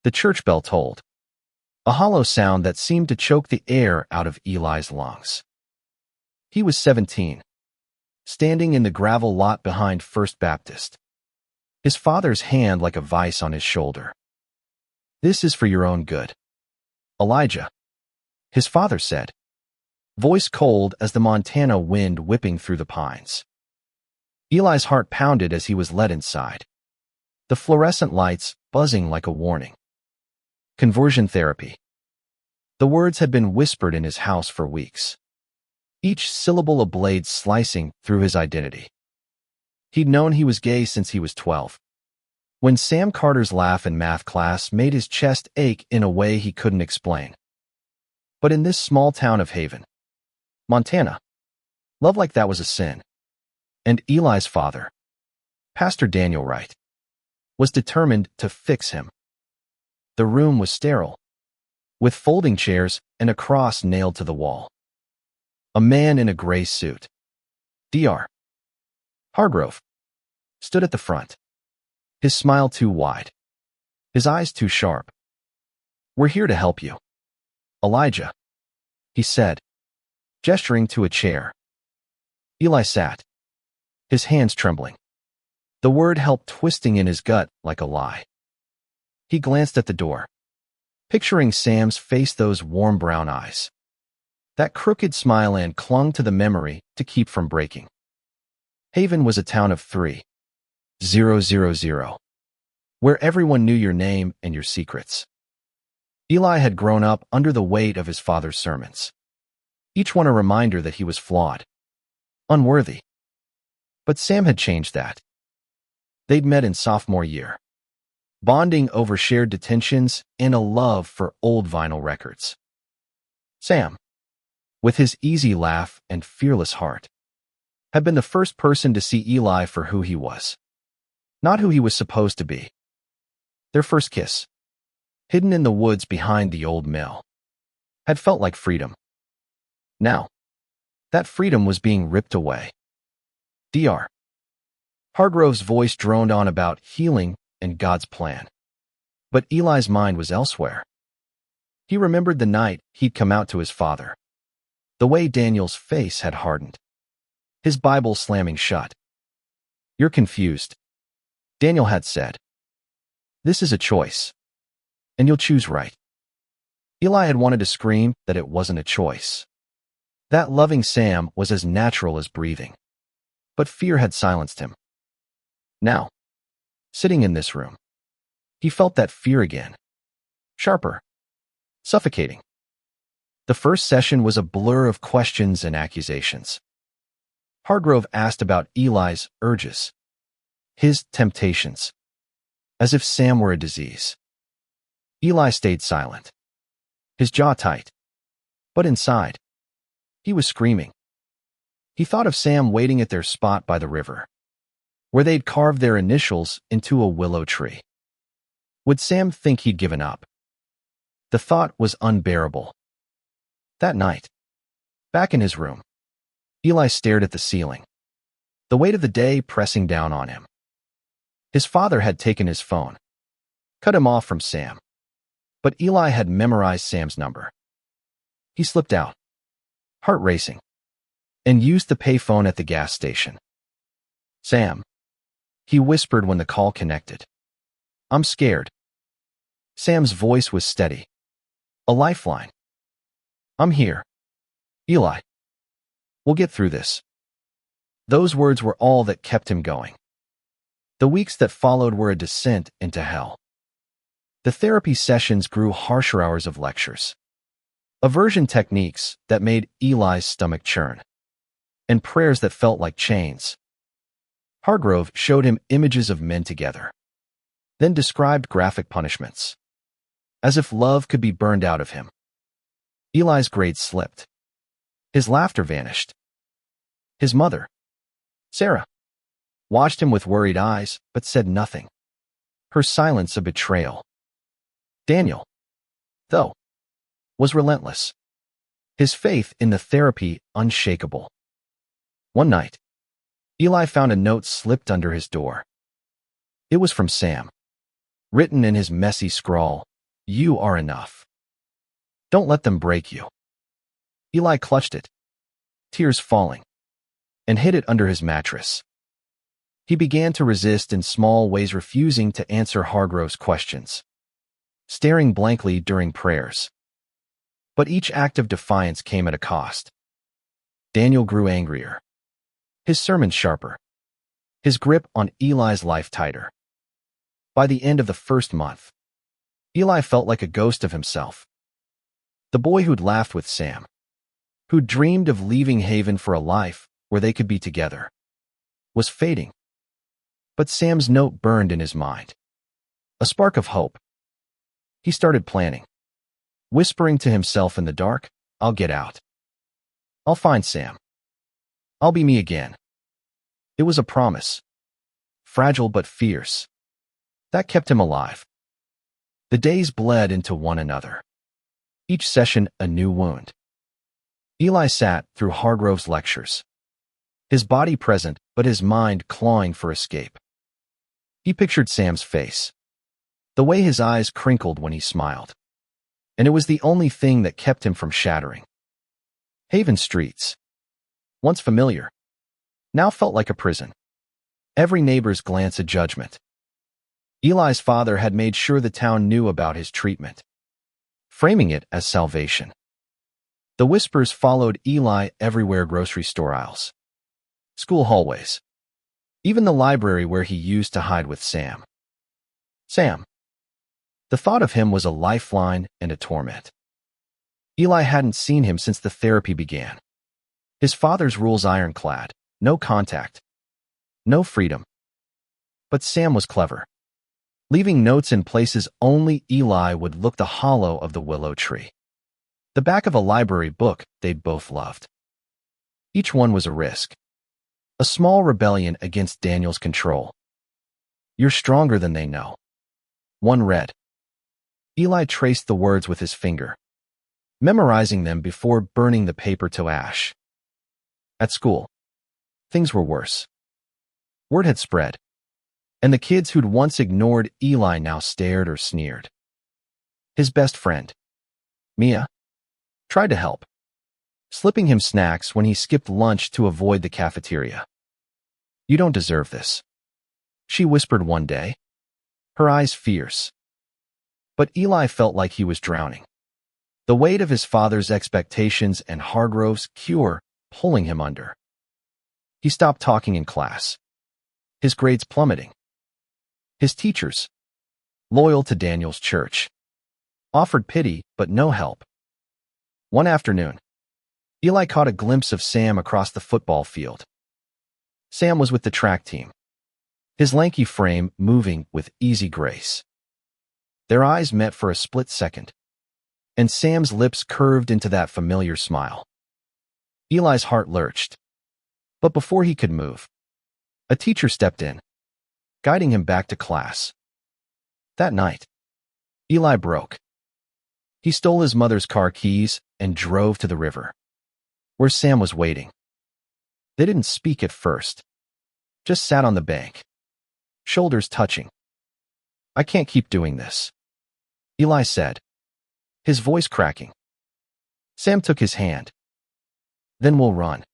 The church bell tolled, a hollow sound that seemed to choke the air out of Eli's lungs. He was 17, standing in the gravel lot behind First Baptist, his father's hand like a vice on his shoulder. "This is for your own good, Elijah," his father said, voice cold as the Montana wind whipping through the pines. Eli's heart pounded as he was led inside, the fluorescent lights buzzing like a warning. Conversion therapy. The words had been whispered in his house for weeks, each syllable a blade slicing through his identity. He'd known he was gay since he was 12, when Sam Carter's laugh in math class made his chest ache in a way he couldn't explain. But in this small town of Haven, Montana, love like that was a sin. And Eli's father, Pastor Daniel Wright, was determined to fix him. The room was sterile, with folding chairs and a cross nailed to the wall. A man in a gray suit, Dr. Hargrove, stood at the front, his smile too wide, his eyes too sharp. "We're here to help you, Elijah," he said, gesturing to a chair. Eli sat, his hands trembling, the word help twisting in his gut like a lie. He glanced at the door, picturing Sam's face, those warm brown eyes, that crooked smile, and clung to the memory to keep from breaking. Haven was a town of 3,000, where everyone knew your name and your secrets. Eli had grown up under the weight of his father's sermons, each one a reminder that he was flawed, unworthy. But Sam had changed that. They'd met in sophomore year, bonding over shared detentions and a love for old vinyl records. Sam, with his easy laugh and fearless heart, had been the first person to see Eli for who he was, not who he was supposed to be. Their first kiss, hidden in the woods behind the old mill, had felt like freedom. Now, that freedom was being ripped away. Dr. Hargrove's voice droned on about healing and God's plan. But Eli's mind was elsewhere. He remembered the night he'd come out to his father, the way Daniel's face had hardened, his Bible slamming shut. "You're confused," Daniel had said. "This is a choice, and you'll choose right." Eli had wanted to scream that it wasn't a choice, that loving Sam was as natural as breathing. But fear had silenced him. Now, sitting in this room, he felt that fear again, sharper, suffocating. The first session was a blur of questions and accusations. Hargrove asked about Eli's urges, his temptations, as if Sam were a disease. Eli stayed silent, his jaw tight. But inside, he was screaming. He thought of Sam waiting at their spot by the river, where they'd carved their initials into a willow tree. Would Sam think he'd given up? The thought was unbearable. That night, back in his room, Eli stared at the ceiling, the weight of the day pressing down on him. His father had taken his phone, cut him off from Sam, but Eli had memorized Sam's number. He slipped out, heart racing, and used the payphone at the gas station. "Sam," he whispered when the call connected. "I'm scared." Sam's voice was steady, a lifeline. "I'm here, Eli. We'll get through this." Those words were all that kept him going. The weeks that followed were a descent into hell. The therapy sessions grew harsher hours of lectures, aversion techniques that made Eli's stomach churn, and prayers that felt like chains. Hargrove showed him images of men together, then described graphic punishments, as if love could be burned out of him. Eli's grades slipped. His laughter vanished. His mother, Sarah, watched him with worried eyes, but said nothing, her silence a betrayal. Daniel, though, was relentless, his faith in the therapy unshakable. One night, Eli found a note slipped under his door. It was from Sam, written in his messy scrawl, You are enough. Don't let them break you. Eli clutched it, tears falling, and hid it under his mattress. He began to resist in small ways, refusing to answer Hargrove's questions, staring blankly during prayers. But each act of defiance came at a cost. Daniel grew angrier, his sermons sharper, his grip on Eli's life tighter. By the end of the first month, Eli felt like a ghost of himself. The boy who'd laughed with Sam, who'd dreamed of leaving Haven for a life where they could be together, was fading. But Sam's note burned in his mind, a spark of hope. He started planning, whispering to himself in the dark, I'll get out. I'll find Sam. I'll be me again. It was a promise, fragile but fierce, that kept him alive. The days bled into one another, each session a new wound. Eli sat through Hargrove's lectures, his body present but his mind clawing for escape. He pictured Sam's face, the way his eyes crinkled when he smiled, and it was the only thing that kept him from shattering. Haven streets, once familiar, now felt like a prison. Every neighbor's glance a judgment. Eli's father had made sure the town knew about his treatment, framing it as salvation. The whispers followed Eli everywhere: grocery store aisles, school hallways, even the library where he used to hide with Sam. Sam. The thought of him was a lifeline and a torment. Eli hadn't seen him since the therapy began. His father's rules ironclad: no contact, no freedom. But Sam was clever, leaving notes in places only Eli would look: the hollow of the willow tree, the back of a library book they'd both loved. Each one was a risk, a small rebellion against Daniel's control. You're stronger than they know. One read. Eli traced the words with his finger, memorizing them before burning the paper to ash. At school, things were worse. Word had spread, and the kids who'd once ignored Eli now stared or sneered. His best friend, Mia, tried to help, slipping him snacks when he skipped lunch to avoid the cafeteria. You don't deserve this, she whispered one day, her eyes fierce. But Eli felt like he was drowning, the weight of his father's expectations and Hargrove's cure pulling him under. He stopped talking in class, his grades plummeting. His teachers, loyal to Daniel's church, offered pity but no help. One afternoon, Eli caught a glimpse of Sam across the football field. Sam was with the track team, his lanky frame moving with easy grace. Their eyes met for a split second, and Sam's lips curved into that familiar smile. Eli's heart lurched, but before he could move, a teacher stepped in, guiding him back to class. That night, Eli broke. He stole his mother's car keys and drove to the river, where Sam was waiting. They didn't speak at first, just sat on the bank, shoulders touching. I can't keep doing this, Eli said, his voice cracking. Sam took his hand. Then we'll run.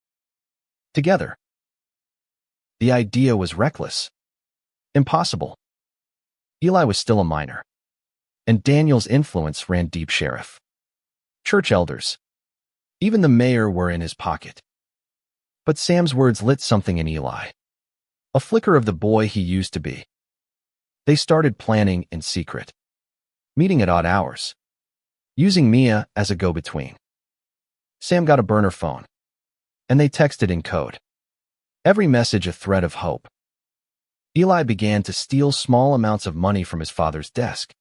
Together. The idea was reckless. Impossible. Eli was still a minor, and Daniel's influence ran deep. Sheriff, church elders, even the mayor were in his pocket. But Sam's words lit something in Eli, a flicker of the boy he used to be. They started planning in secret, meeting at odd hours, using Mia as a go-between. Sam got a burner phone, and they texted in code, every message a thread of hope. Eli began to steal small amounts of money from his father's desk,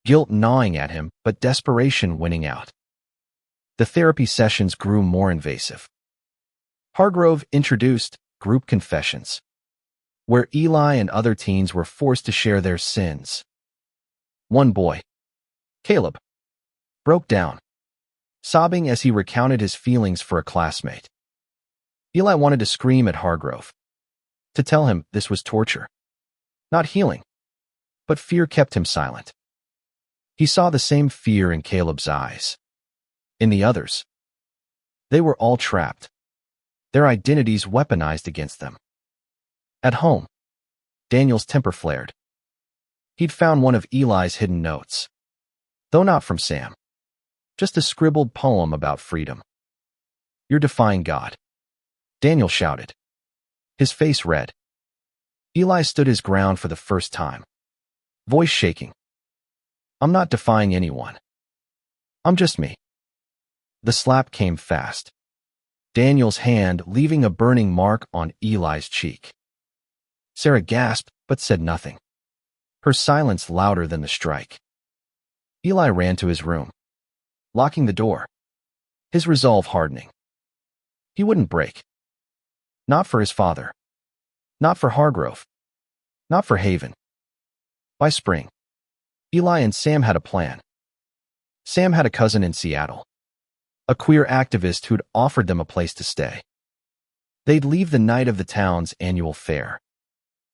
guilt gnawing at him, but desperation winning out. The therapy sessions grew more invasive. Hargrove introduced group confessions, where Eli and other teens were forced to share their sins. One boy, Caleb, broke down, sobbing as he recounted his feelings for a classmate. Eli wanted to scream at Hargrove, to tell him this was torture, not healing, but fear kept him silent. He saw the same fear in Caleb's eyes. In the others, they were all trapped, their identities weaponized against them. At home, Daniel's temper flared. He'd found one of Eli's hidden notes, though not from Sam. Just a scribbled poem about freedom. "You're defying God," Daniel shouted, his face red. Eli stood his ground for the first time, voice shaking. "I'm not defying anyone. I'm just me." The slap came fast, Daniel's hand leaving a burning mark on Eli's cheek. Sarah gasped but said nothing, her silence louder than the strike. Eli ran to his room, locking the door, his resolve hardening. He wouldn't break. Not for his father. Not for Hargrove. Not for Haven. By spring, Eli and Sam had a plan. Sam had a cousin in Seattle, a queer activist who'd offered them a place to stay. They'd leave the night of the town's annual fair,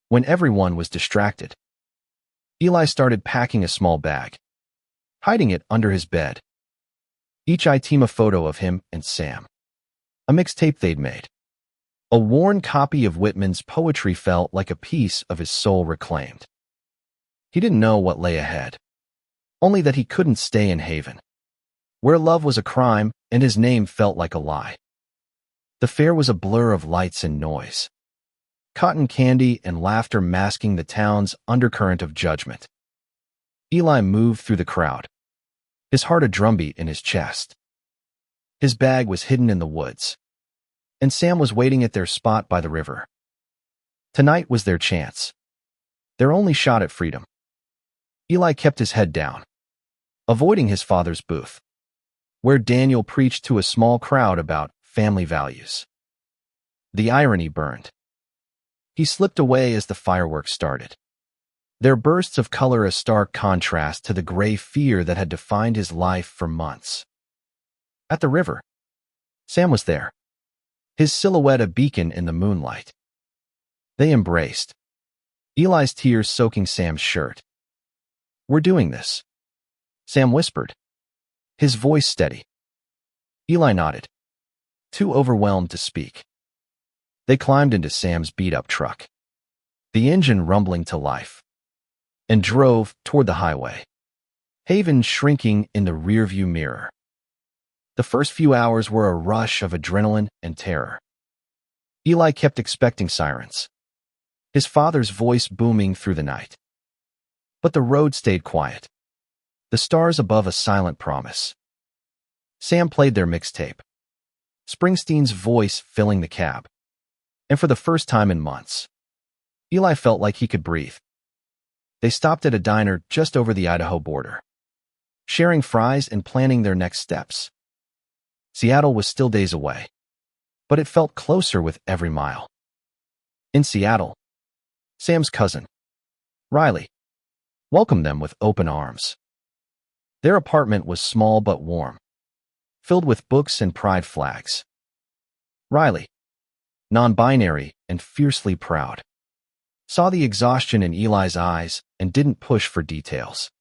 when everyone was distracted. Eli started packing a small bag, hiding it under his bed. Each item a photo of him and Sam, a mixtape they'd made. A worn copy of Whitman's poetry felt like a piece of his soul reclaimed. He didn't know what lay ahead, only that he couldn't stay in Haven, where love was a crime and his name felt like a lie. The fair was a blur of lights and noise, cotton candy and laughter masking the town's undercurrent of judgment. Eli moved through the crowd, his heart a drumbeat in his chest. His bag was hidden in the woods, and Sam was waiting at their spot by the river. Tonight was their chance, their only shot at freedom. Eli kept his head down, avoiding his father's booth, where Daniel preached to a small crowd about family values. The irony burned. He slipped away as the fireworks started, their bursts of color a stark contrast to the gray fear that had defined his life for months. At the river, Sam was there, his silhouette a beacon in the moonlight. They embraced, Eli's tears soaking Sam's shirt. "We're doing this," Sam whispered, his voice steady. Eli nodded, too overwhelmed to speak. They climbed into Sam's beat-up truck, the engine rumbling to life, and drove toward the highway, Haven shrinking in the rearview mirror. The first few hours were a rush of adrenaline and terror. Eli kept expecting sirens, his father's voice booming through the night. But the road stayed quiet, the stars above a silent promise. Sam played their mixtape, Springsteen's voice filling the cab. And for the first time in months, Eli felt like he could breathe. They stopped at a diner just over the Idaho border, sharing fries and planning their next steps. Seattle was still days away, but it felt closer with every mile. In Seattle, Sam's cousin, Riley, welcomed them with open arms. Their apartment was small but warm, filled with books and pride flags. Riley, non-binary and fiercely proud, saw the exhaustion in Eli's eyes and didn't push for details.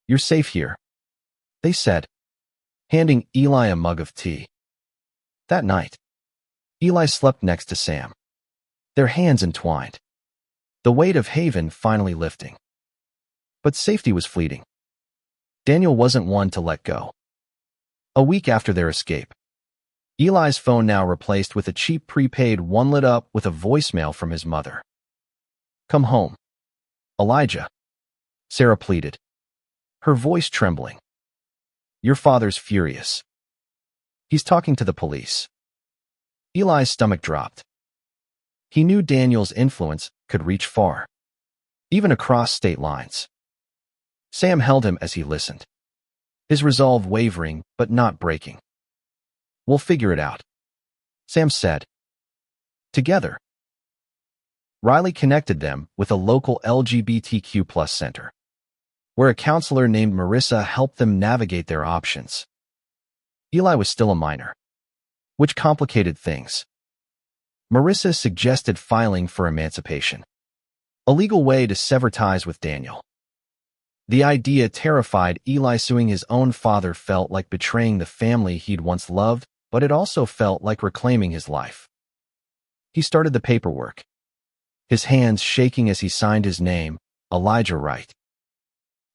"You're safe here," they said, handing Eli a mug of tea. That night, Eli slept next to Sam, their hands entwined, the weight of Haven finally lifting. But safety was fleeting. Daniel wasn't one to let go. A week after their escape, Eli's phone now replaced with a cheap prepaid one lit up with a voicemail from his mother. "Come home, Elijah," Sarah pleaded, her voice trembling. "Your father's furious. He's talking to the police." Eli's stomach dropped. He knew Daniel's influence could reach far, even across state lines. Sam held him as he listened, his resolve wavering but not breaking. "We'll figure it out," Sam said. Together, Riley connected them with a local LGBTQ+ center, where a counselor named Marissa helped them navigate their options. Eli was still a minor, which complicated things. Marissa suggested filing for emancipation, a legal way to sever ties with Daniel. The idea terrified Eli. Suing his own father felt like betraying the family he'd once loved, but it also felt like reclaiming his life. He started the paperwork, his hands shaking as he signed his name, Elijah Wright.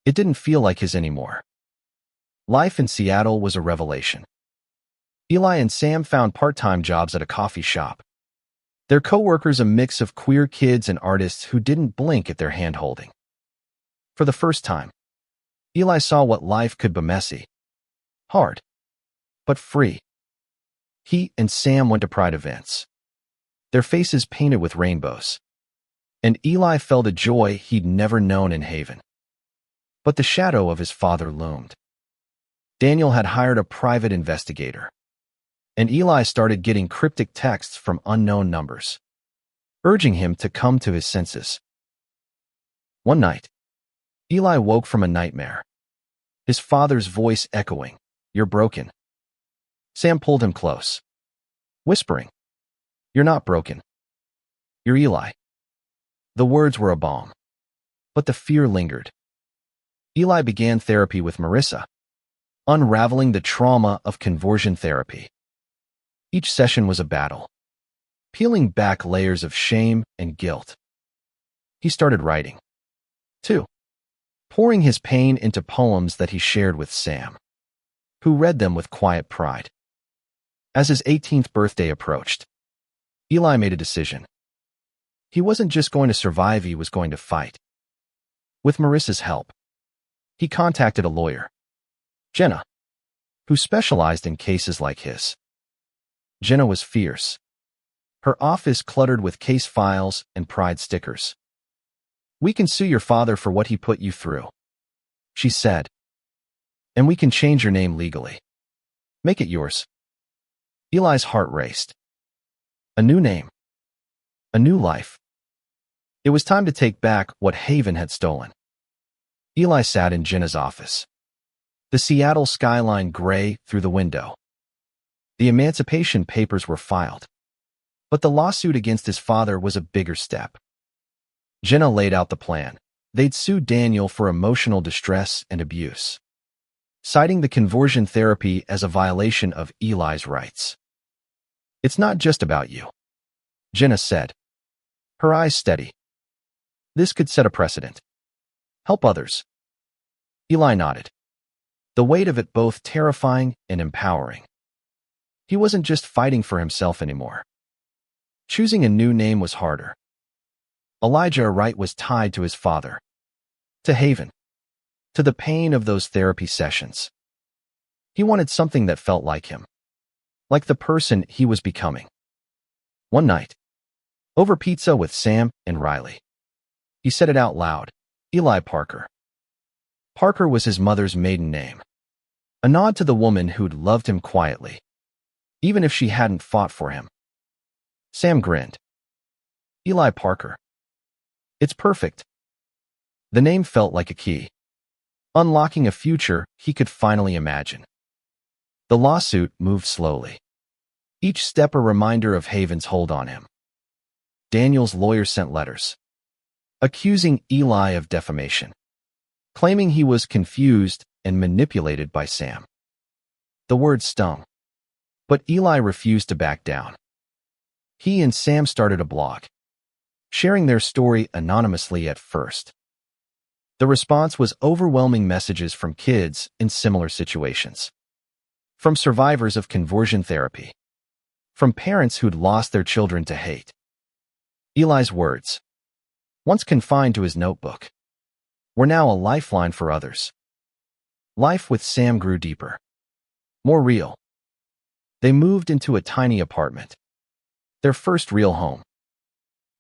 It didn't feel like his anymore. Life in Seattle was a revelation. Eli and Sam found part-time jobs at a coffee shop. Their co-workers a mix of queer kids and artists who didn't blink at their hand-holding. For the first time, Eli saw what life could be: messy, hard, but free. He and Sam went to Pride events, their faces painted with rainbows, and Eli felt a joy he'd never known in Haven. But the shadow of his father loomed. Daniel had hired a private investigator, and Eli started getting cryptic texts from unknown numbers, urging him to come to his senses. One night, Eli woke from a nightmare, his father's voice echoing, "You're broken." Sam pulled him close, whispering, "You're not broken. You're Eli." The words were a balm, but the fear lingered. Eli began therapy with Marissa, unraveling the trauma of conversion therapy. Each session was a battle, peeling back layers of shame and guilt. He started writing, too, pouring his pain into poems that he shared with Sam, who read them with quiet pride. As his 18th birthday approached, Eli made a decision. He wasn't just going to survive, he was going to fight. With Marissa's help, he contacted a lawyer, Jenna, who specialized in cases like his. Jenna was fierce, her office cluttered with case files and pride stickers. "We can sue your father for what he put you through," she said. "And we can change your name legally. Make it yours." Eli's heart raced. A new name. A new life. It was time to take back what Haven had stolen. Eli sat in Jenna's office, the Seattle skyline gray through the window. The emancipation papers were filed, but the lawsuit against his father was a bigger step. Jenna laid out the plan. They'd sue Daniel for emotional distress and abuse, citing the conversion therapy as a violation of Eli's rights. "It's not just about you," Jenna said, her eyes steady. "This could set a precedent. Help others." Eli nodded, the weight of it both terrifying and empowering. He wasn't just fighting for himself anymore. Choosing a new name was harder. Elijah Wright was tied to his father, to Haven, to the pain of those therapy sessions. He wanted something that felt like him, like the person he was becoming. One night, over pizza with Sam and Riley, he said it out loud, Eli Parker. Parker was his mother's maiden name, a nod to the woman who'd loved him quietly, even if she hadn't fought for him. Sam grinned. "Eli Parker. It's perfect." The name felt like a key, unlocking a future he could finally imagine. The lawsuit moved slowly, each step a reminder of Haven's hold on him. Daniel's lawyer sent letters, accusing Eli of defamation, claiming he was confused and manipulated by Sam. The words stung, but Eli refused to back down. He and Sam started a blog, sharing their story anonymously at first. The response was overwhelming messages from kids in similar situations, from survivors of conversion therapy, from parents who'd lost their children to hate. Eli's words, once confined to his notebook, were now a lifeline for others. Life with Sam grew deeper, more real. They moved into a tiny apartment, their first real home.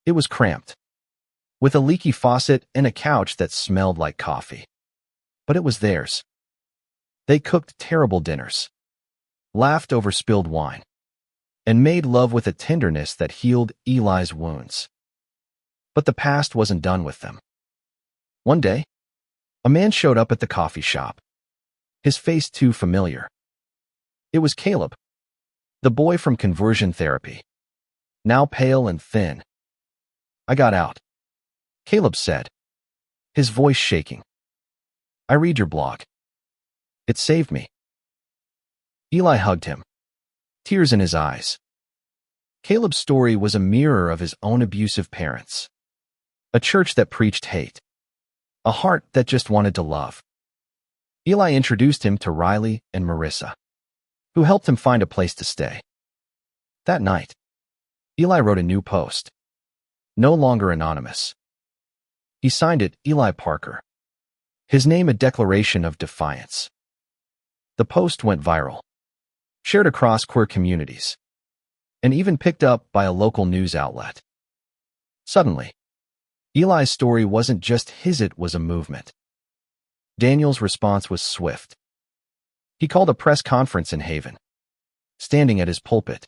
It was cramped, with a leaky faucet and a couch that smelled like coffee. But it was theirs. They cooked terrible dinners, laughed over spilled wine, and made love with a tenderness that healed Eli's wounds. But the past wasn't done with them. One day, a man showed up at the coffee shop, his face too familiar. It was Caleb, the boy from conversion therapy, now pale and thin. "I got out," Caleb said, his voice shaking. I read your blog. It saved me. Eli hugged him, tears in his eyes. Caleb's story was a mirror of his own abusive parents. A church that preached hate. A heart that just wanted to love. Eli introduced him to Riley and Marissa, who helped him find a place to stay. That night, Eli wrote a new post, no longer anonymous. He signed it Eli Parker, his name a declaration of defiance. The post went viral, shared across queer communities, and even picked up by a local news outlet. Suddenly, Eli's story wasn't just his, it was a movement. Daniel's response was swift. He called a press conference in Haven, standing at his pulpit,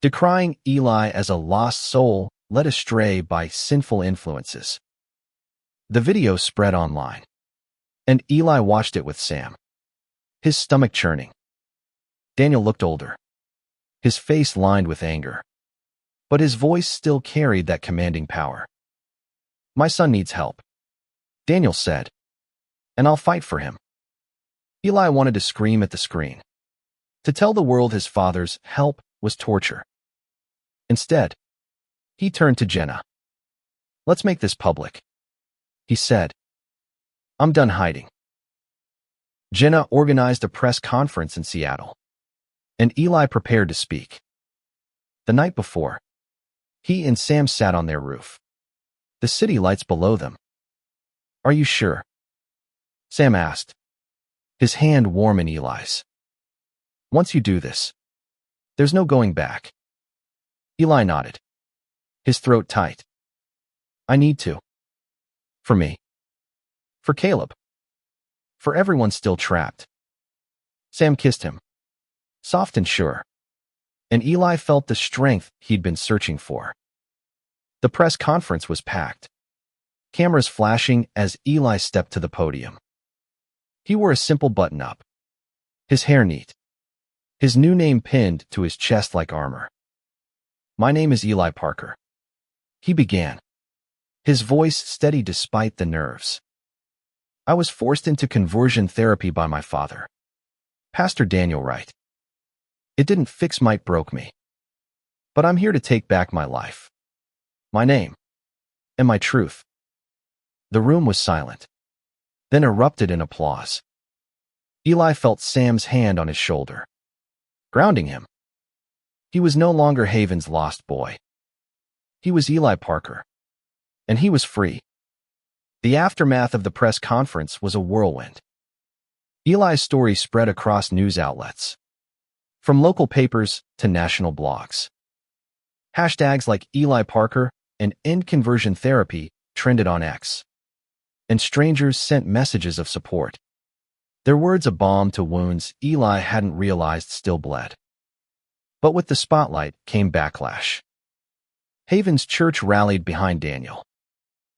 decrying Eli as a lost soul led astray by sinful influences. The video spread online, and Eli watched it with Sam, his stomach churning. Daniel looked older, his face lined with anger, but his voice still carried that commanding power. "My son needs help," Daniel said, "and I'll fight for him." Eli wanted to scream at the screen, to tell the world his father's help was torture. Instead, he turned to Jenna. "Let's make this public," he said. "I'm done hiding." Jenna organized a press conference in Seattle, and Eli prepared to speak. The night before, he and Sam sat on their roof, the city lights below them. "Are you sure?" Sam asked, his hand warm in Eli's. "Once you do this, there's no going back." Eli nodded, his throat tight. "I need to. For me. For Caleb. For everyone still trapped." Sam kissed him, soft and sure, and Eli felt the strength he'd been searching for. The press conference was packed, cameras flashing as Eli stepped to the podium. He wore a simple button-up, his hair neat, his new name pinned to his chest like armor. "My name is Eli Parker," he began, his voice steady despite the nerves. "I was forced into conversion therapy by my father, Pastor Daniel Wright. It didn't fix my, it broke me. But I'm here to take back my life, my name, and my truth." The room was silent, then erupted in applause. Eli felt Sam's hand on his shoulder, grounding him. He was no longer Haven's lost boy. He was Eli Parker, and he was free. The aftermath of the press conference was a whirlwind. Eli's story spread across news outlets, from local papers to national blogs. Hashtags like Eli Parker and End Conversion Therapy trended on X, and strangers sent messages of support. Their words a balm to wounds Eli hadn't realized still bled. But with the spotlight came backlash. Haven's church rallied behind Daniel,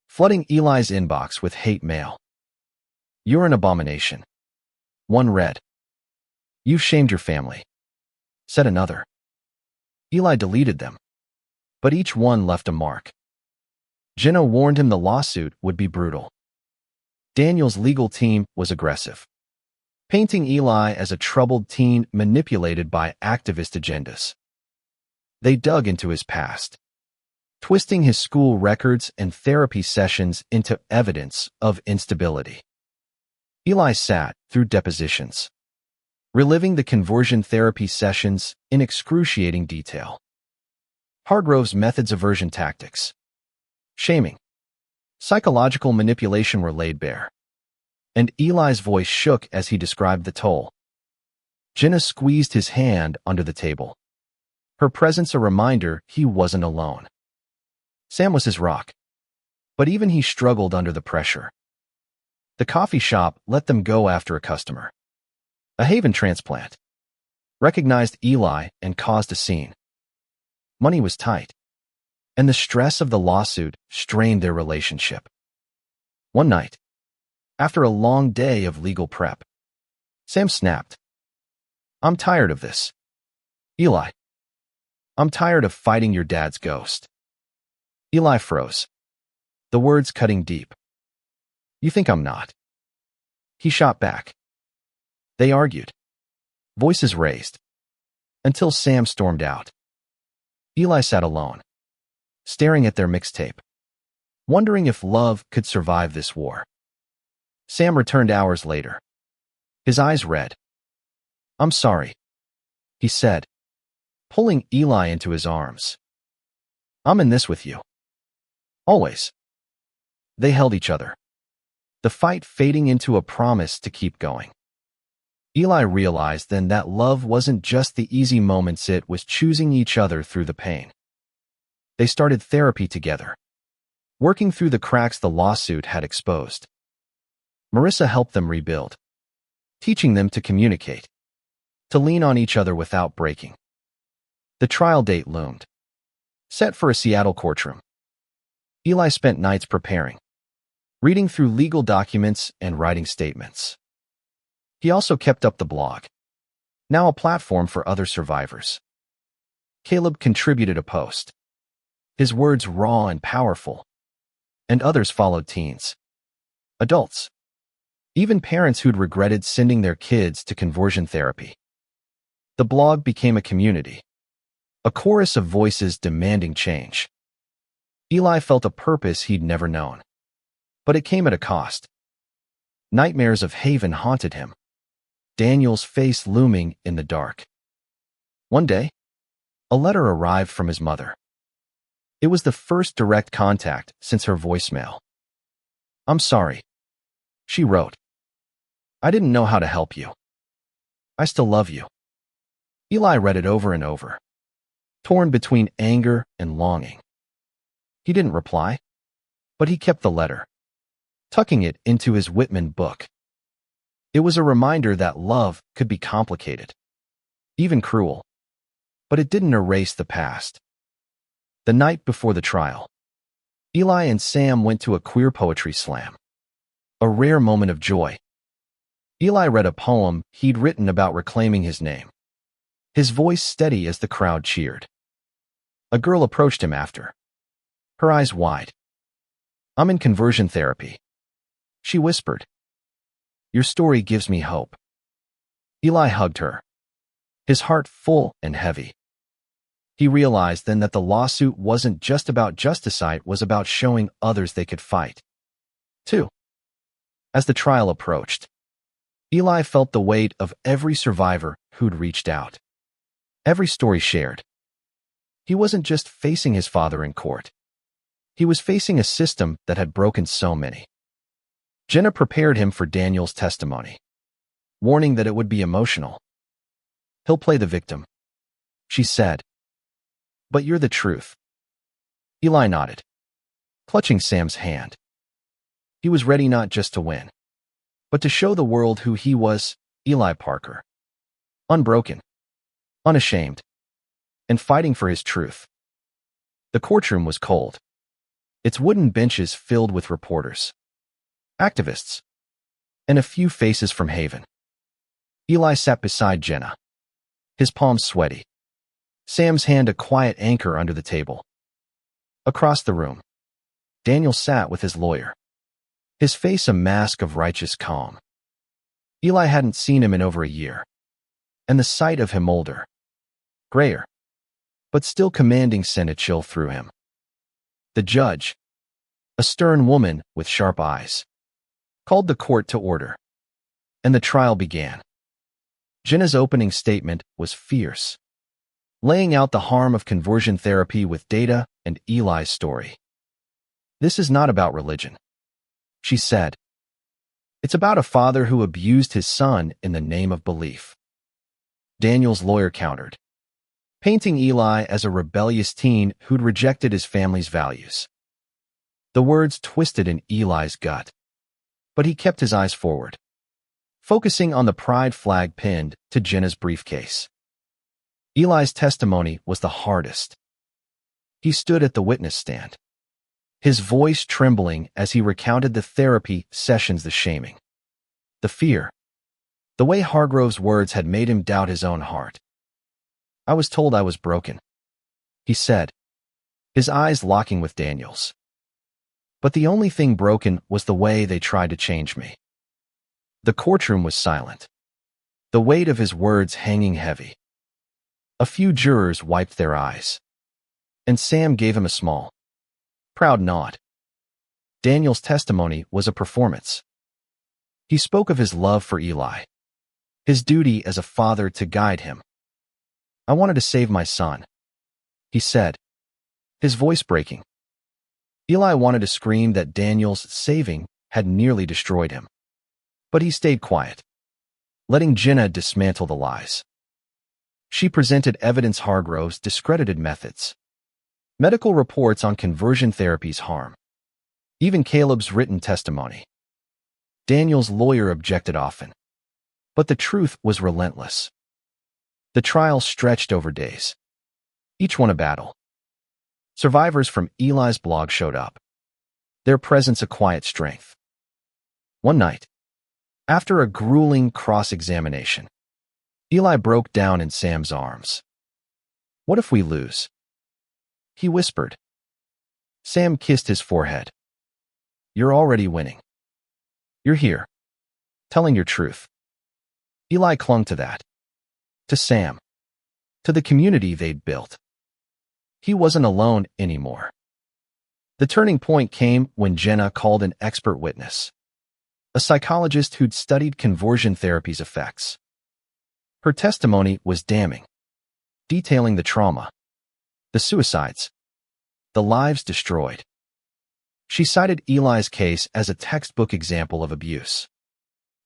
flooding Eli's inbox with hate mail. "You're an abomination," one read. "You've shamed your family," said another. Eli deleted them, but each one left a mark. Jenna warned him the lawsuit would be brutal. Daniel's legal team was aggressive, painting Eli as a troubled teen manipulated by activist agendas. They dug into his past, twisting his school records and therapy sessions into evidence of instability. Eli sat through depositions, reliving the conversion therapy sessions in excruciating detail. Hargrove's methods, aversion tactics, shaming, psychological manipulation were laid bare, and Eli's voice shook as he described the toll. Jenna squeezed his hand under the table, her presence a reminder he wasn't alone. Sam was his rock, but even he struggled under the pressure. The coffee shop let them go after a customer, a Haven transplant, recognized Eli and caused a scene. Money was tight, and the stress of the lawsuit strained their relationship. One night, after a long day of legal prep, Sam snapped, "I'm tired of this. Eli, I'm tired of fighting your dad's ghost." Eli froze, the words cutting deep. "You think I'm not?" He shot back. They argued, voices raised, until Sam stormed out. Eli sat alone, staring at their mixtape, wondering if love could survive this war. Sam returned hours later, his eyes red. "I'm sorry," he said, pulling Eli into his arms. "I'm in this with you. Always." They held each other, the fight fading into a promise to keep going. Eli realized then that love wasn't just the easy moments, it was choosing each other through the pain. They started therapy together, working through the cracks the lawsuit had exposed. Marissa helped them rebuild, teaching them to communicate, to lean on each other without breaking. The trial date loomed, set for a Seattle courtroom. Eli spent nights preparing, reading through legal documents and writing statements. He also kept up the blog, now a platform for other survivors. Caleb contributed a post, his words raw and powerful, and others followed: teens, adults, even parents who'd regretted sending their kids to conversion therapy. The blog became a community, a chorus of voices demanding change. Eli felt a purpose he'd never known, but it came at a cost. Nightmares of Haven haunted him, Daniel's face looming in the dark. One day, a letter arrived from his mother. It was the first direct contact since her voicemail. "I'm sorry," she wrote. "I didn't know how to help you. I still love you." Eli read it over and over, torn between anger and longing. He didn't reply, but he kept the letter, tucking it into his Whitman book. It was a reminder that love could be complicated, even cruel, but it didn't erase the past. The night before the trial, Eli and Sam went to a queer poetry slam, a rare moment of joy. Eli read a poem he'd written about reclaiming his name, his voice steady as the crowd cheered. A girl approached him after, her eyes wide. "I'm in conversion therapy," she whispered. "Your story gives me hope." Eli hugged her, his heart full and heavy. He realized then that the lawsuit wasn't just about justice, it was about showing others they could fight, too. As the trial approached, Eli felt the weight of every survivor who'd reached out, every story shared. He wasn't just facing his father in court. He was facing a system that had broken so many. Jenna prepared him for Daniel's testimony, warning that it would be emotional. "He'll play the victim," she said. "But you're the truth." Eli nodded, clutching Sam's hand. He was ready not just to win, but to show the world who he was, Eli Parker. Unbroken, unashamed, and fighting for his truth. The courtroom was cold, its wooden benches filled with reporters, activists, and a few faces from Haven. Eli sat beside Jenna, his palms sweaty, Sam's hand a quiet anchor under the table. Across the room, Daniel sat with his lawyer, his face a mask of righteous calm. Eli hadn't seen him in over a year, and the sight of him older, grayer, but still commanding sent a chill through him. The judge, a stern woman with sharp eyes, called the court to order, and the trial began. Jenna's opening statement was fierce, laying out the harm of conversion therapy with data and Eli's story. "This is not about religion," she said. "It's about a father who abused his son in the name of belief." Daniel's lawyer countered, painting Eli as a rebellious teen who'd rejected his family's values. The words twisted in Eli's gut, but he kept his eyes forward, focusing on the pride flag pinned to Jenna's briefcase. Eli's testimony was the hardest. He stood at the witness stand, his voice trembling as he recounted the therapy sessions, the shaming, the fear, the way Hargrove's words had made him doubt his own heart. "I was told I was broken," he said, his eyes locking with Daniel's. "But the only thing broken was the way they tried to change me." The courtroom was silent, the weight of his words hanging heavy. A few jurors wiped their eyes, and Sam gave him a small, proud nod. Daniel's testimony was a performance. He spoke of his love for Eli, his duty as a father to guide him. "I wanted to save my son," he said, his voice breaking. Eli wanted to scream that Daniel's saving had nearly destroyed him. But he stayed quiet, letting Jenna dismantle the lies. She presented evidence Hargrove's discredited methods, medical reports on conversion therapy's harm, even Caleb's written testimony. Daniel's lawyer objected often, but the truth was relentless. The trial stretched over days, each one a battle. Survivors from Eli's blog showed up, their presence a quiet strength. One night, after a grueling cross-examination, Eli broke down in Sam's arms. "What if we lose?" he whispered. Sam kissed his forehead. "You're already winning. You're here, telling your truth." Eli clung to that, to Sam, to the community they'd built. He wasn't alone anymore. The turning point came when Jenna called an expert witness, a psychologist who'd studied conversion therapy's effects. Her testimony was damning, detailing the trauma, the suicides, the lives destroyed. She cited Eli's case as a textbook example of abuse,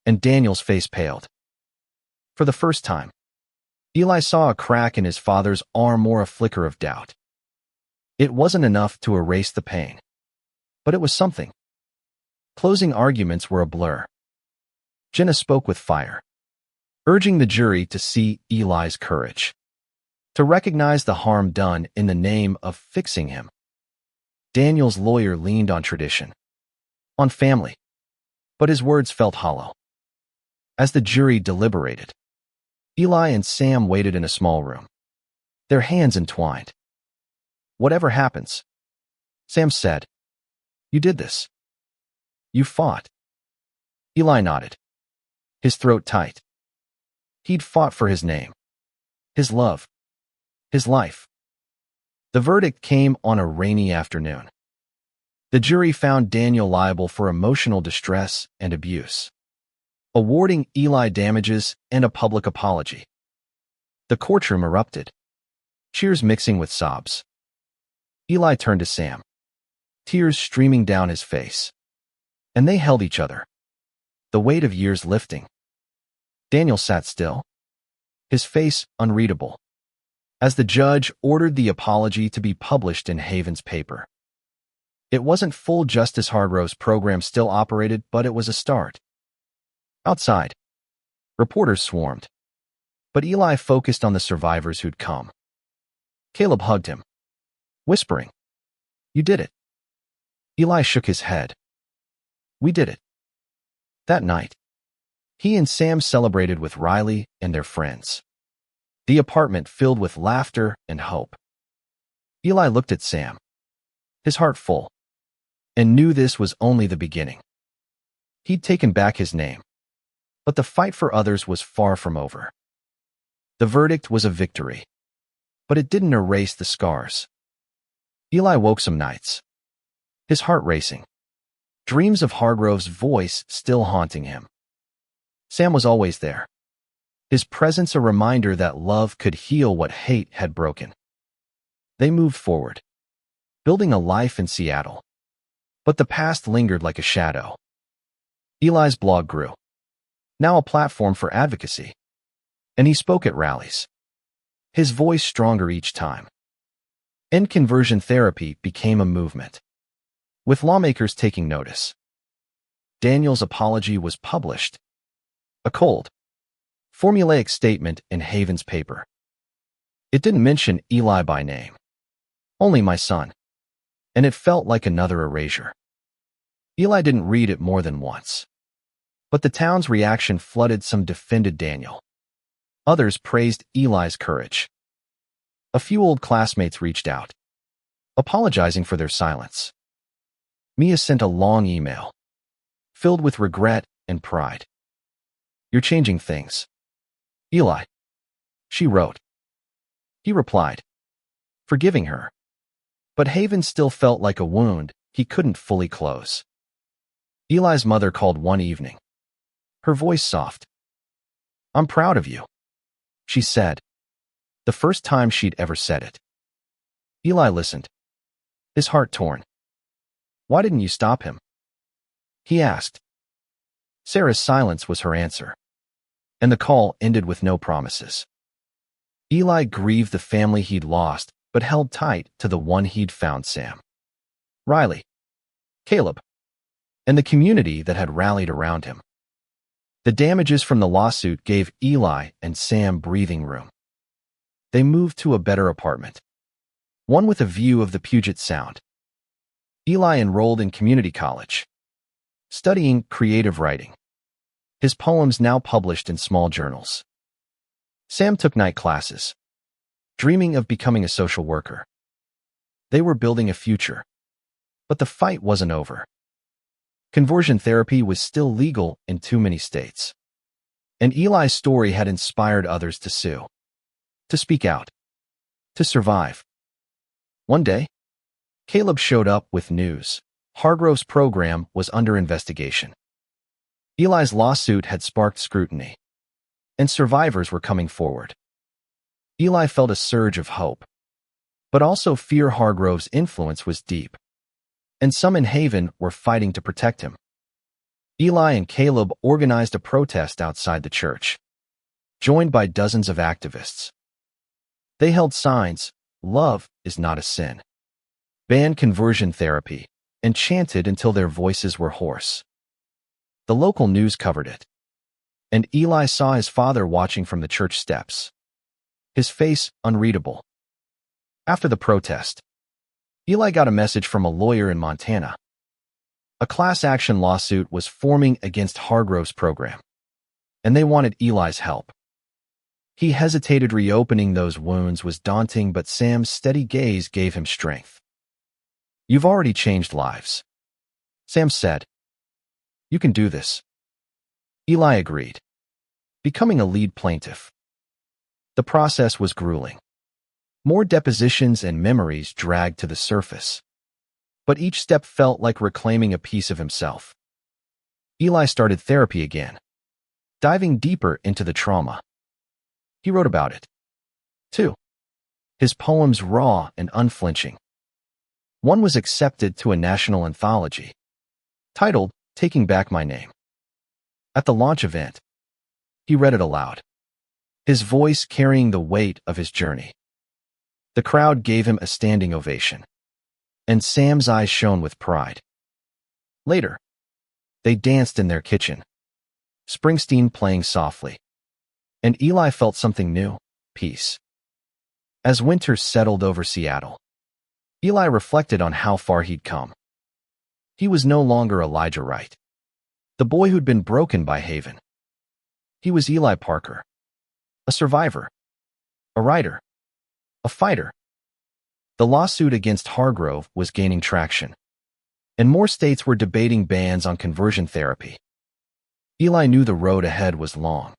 and Daniel's face paled. For the first time, Eli saw a crack in his father's arm or a flicker of doubt. It wasn't enough to erase the pain, but it was something. Closing arguments were a blur. Jenna spoke with fire, urging the jury to see Eli's courage, to recognize the harm done in the name of fixing him. Daniel's lawyer leaned on tradition, on family, but his words felt hollow. As the jury deliberated, Eli and Sam waited in a small room, their hands entwined. "Whatever happens," Sam said, "you did this. You fought." Eli nodded, his throat tight. He'd fought for his name, his love, his life. The verdict came on a rainy afternoon. The jury found Daniel liable for emotional distress and abuse, awarding Eli damages and a public apology. The courtroom erupted, cheers mixing with sobs. Eli turned to Sam, tears streaming down his face, and they held each other, the weight of years lifting. Daniel sat still, his face unreadable, as the judge ordered the apology to be published in Haven's paper. It wasn't full Justice Hargrove's program still operated, but it was a start. Outside, reporters swarmed, but Eli focused on the survivors who'd come. Caleb hugged him, whispering, "You did it." Eli shook his head. "We did it." That night, he and Sam celebrated with Riley and their friends, the apartment filled with laughter and hope. Eli looked at Sam, his heart full, and knew this was only the beginning. He'd taken back his name, but the fight for others was far from over. The verdict was a victory, but it didn't erase the scars. Eli woke some nights, his heart racing, dreams of Hargrove's voice still haunting him. Sam was always there, his presence a reminder that love could heal what hate had broken. They moved forward, building a life in Seattle, but the past lingered like a shadow. Eli's blog grew, now a platform for advocacy, and he spoke at rallies, his voice stronger each time. End conversion therapy became a movement, with lawmakers taking notice. Daniel's apology was published, a cold, formulaic statement in Haven's paper. It didn't mention Eli by name, only "my son," and it felt like another erasure. Eli didn't read it more than once, but the town's reaction flooded. Some defended Daniel. Others praised Eli's courage. A few old classmates reached out, apologizing for their silence. Mia sent a long email, filled with regret and pride. You're changing things. Eli. She wrote. He replied, forgiving her. But Haven still felt like a wound he couldn't fully close. Eli's mother called one evening, her voice soft. I'm proud of you, she said, the first time she'd ever said it. Eli listened, his heart torn. Why didn't you stop him? He asked. Sarah's silence was her answer, and the call ended with no promises. Eli grieved the family he'd lost, but held tight to the one he'd found: Sam, Riley, Caleb, and the community that had rallied around him. The damages from the lawsuit gave Eli and Sam breathing room. They moved to a better apartment, one with a view of the Puget Sound. Eli enrolled in community college, studying creative writing, his poems now published in small journals. Sam took night classes, dreaming of becoming a social worker. They were building a future, but the fight wasn't over. Conversion therapy was still legal in too many states, and Eli's story had inspired others to sue, to speak out, to survive. One day, Caleb showed up with news. Hargrove's program was under investigation. Eli's lawsuit had sparked scrutiny, and survivors were coming forward. Eli felt a surge of hope, but also fear. Hargrove's influence was deep, and some in Haven were fighting to protect him. Eli and Caleb organized a protest outside the church, joined by dozens of activists. They held signs, "Love is not a sin," banned conversion therapy, and chanted until their voices were hoarse. The local news covered it, and Eli saw his father watching from the church steps, his face unreadable. After the protest, Eli got a message from a lawyer in Montana. A class action lawsuit was forming against Hargrove's program, and they wanted Eli's help. He hesitated. Reopening those wounds was daunting, but Sam's steady gaze gave him strength. You've already changed lives, Sam said. You can do this. Eli agreed, becoming a lead plaintiff. The process was grueling. More depositions and memories dragged to the surface, but each step felt like reclaiming a piece of himself. Eli started therapy again, diving deeper into the trauma. He wrote about it, too, his poems raw and unflinching. One was accepted to a national anthology, titled "Taking Back My Name." At the launch event, he read it aloud, his voice carrying the weight of his journey. The crowd gave him a standing ovation, and Sam's eyes shone with pride. Later, they danced in their kitchen, Springsteen playing softly, and Eli felt something new: peace. As winter settled over Seattle, Eli reflected on how far he'd come. He was no longer Elijah Wright, the boy who'd been broken by Haven. He was Eli Parker, a survivor, a writer, a fighter. The lawsuit against Hargrove was gaining traction, and more states were debating bans on conversion therapy. Eli knew the road ahead was long,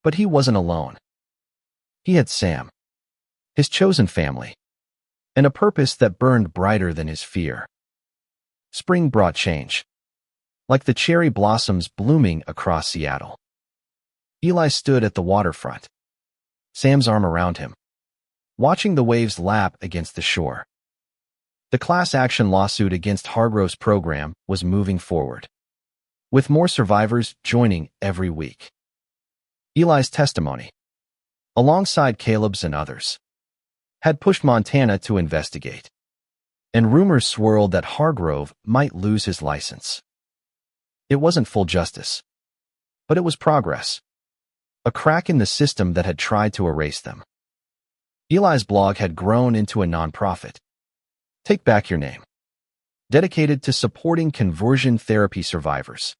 but he wasn't alone. He had Sam, his chosen family, and a purpose that burned brighter than his fear. Spring brought change, like the cherry blossoms blooming across Seattle. Eli stood at the waterfront, Sam's arm around him, watching the waves lap against the shore. The class action lawsuit against Hargrove's program was moving forward, with more survivors joining every week. Eli's testimony, alongside Caleb's and others, had pushed Montana to investigate, and rumors swirled that Hargrove might lose his license. It wasn't full justice, but it was progress, a crack in the system that had tried to erase them. Eli's blog had grown into a nonprofit, Take Back Your Name, dedicated to supporting conversion therapy survivors.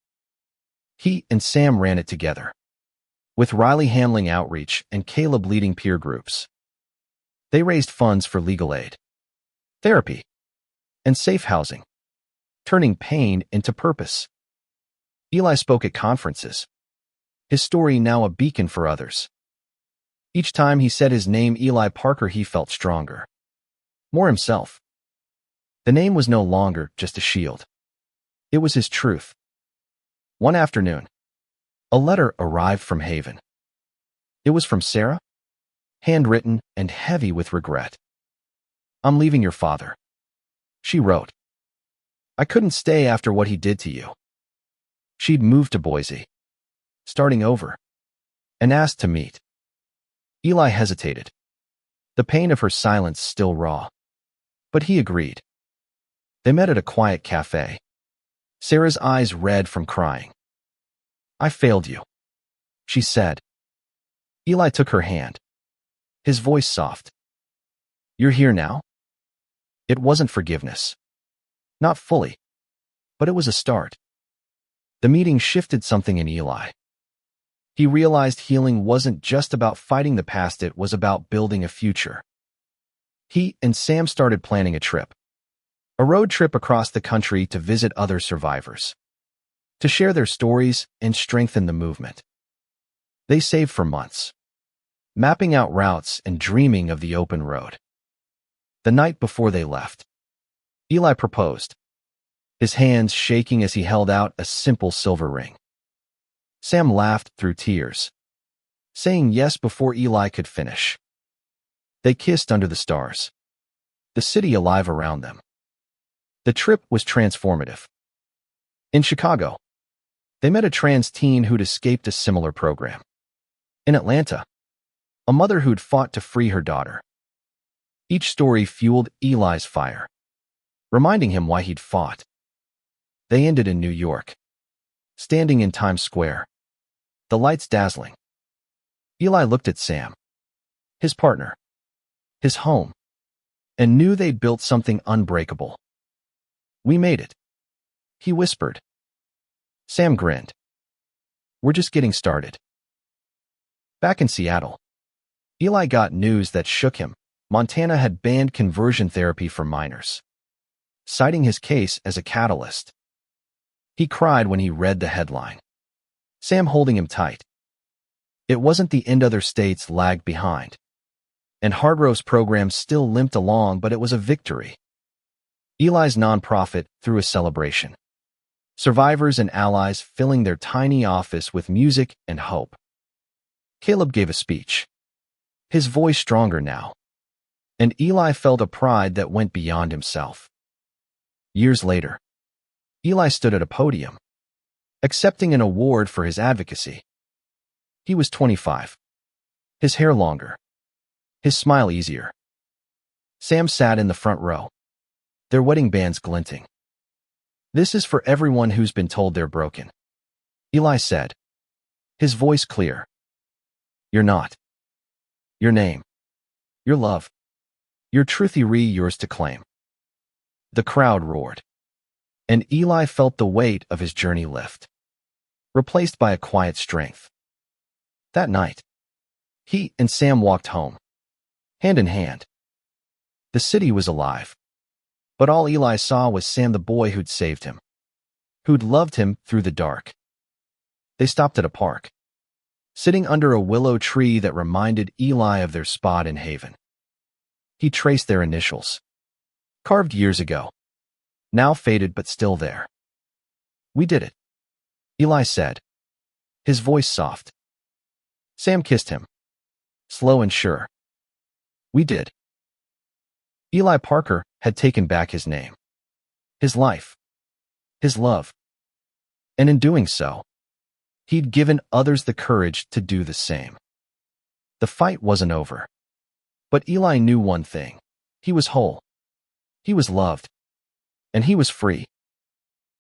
He and Sam ran it together, with Riley handling outreach and Caleb leading peer groups. They raised funds for legal aid, therapy, and safe housing, turning pain into purpose. Eli spoke at conferences, his story now a beacon for others. Each time he said his name, Eli Parker, he felt stronger. More himself. The name was no longer just a shield. It was his truth. One afternoon, a letter arrived from Haven. It was from Sarah, handwritten and heavy with regret. "I'm leaving your father," she wrote. "I couldn't stay after what he did to you." She'd moved to Boise, starting over, and asked to meet. Eli hesitated, the pain of her silence still raw. But he agreed. They met at a quiet cafe, Sarah's eyes red from crying. "I failed you," she said. Eli took her hand, his voice soft. "You're here now?" It wasn't forgiveness. Not fully. But it was a start. The meeting shifted something in Eli. He realized healing wasn't just about fighting the past, it was about building a future. He and Sam started planning a trip. A road trip across the country to visit other survivors, to share their stories and strengthen the movement. They saved for months, mapping out routes and dreaming of the open road. The night before they left, Eli proposed, his hands shaking as he held out a simple silver ring. Sam laughed through tears, saying yes before Eli could finish. They kissed under the stars, the city alive around them. The trip was transformative. In Chicago, they met a trans teen who'd escaped a similar program. In Atlanta, a mother who'd fought to free her daughter. Each story fueled Eli's fire, reminding him why he'd fought. They ended in New York, standing in Times Square, the lights dazzling. Eli looked at Sam, his partner, his home, and knew they'd built something unbreakable. "We made it," he whispered. Sam grinned. "We're just getting started." Back in Seattle, Eli got news that shook him. Montana had banned conversion therapy for minors, citing his case as a catalyst. He cried when he read the headline, Sam holding him tight. It wasn't the end. Other states lagged behind, and Hardro's program still limped along, but it was a victory. Eli's nonprofit threw a celebration, survivors and allies filling their tiny office with music and hope. Caleb gave a speech, his voice stronger now, and Eli felt a pride that went beyond himself. Years later, Eli stood at a podium, accepting an award for his advocacy. He was 25, his hair longer, his smile easier. Sam sat in the front row, their wedding bands glinting. "This is for everyone who's been told they're broken," Eli said, his voice clear. "You're not. Your name, your love, your truth-y yours to claim." The crowd roared, and Eli felt the weight of his journey lift, replaced by a quiet strength. That night, he and Sam walked home, hand in hand. The city was alive, but all Eli saw was Sam, the boy who'd saved him, who'd loved him through the dark. They stopped at a park, sitting under a willow tree that reminded Eli of their spot in Haven. He traced their initials, carved years ago, now faded but still there. "We did it," Eli said, his voice soft. Sam kissed him, slow and sure. "We did." Eli Parker had taken back his name, his life, his love. And in doing so, he'd given others the courage to do the same. The fight wasn't over. But Eli knew one thing. He was whole. He was loved. And he was free.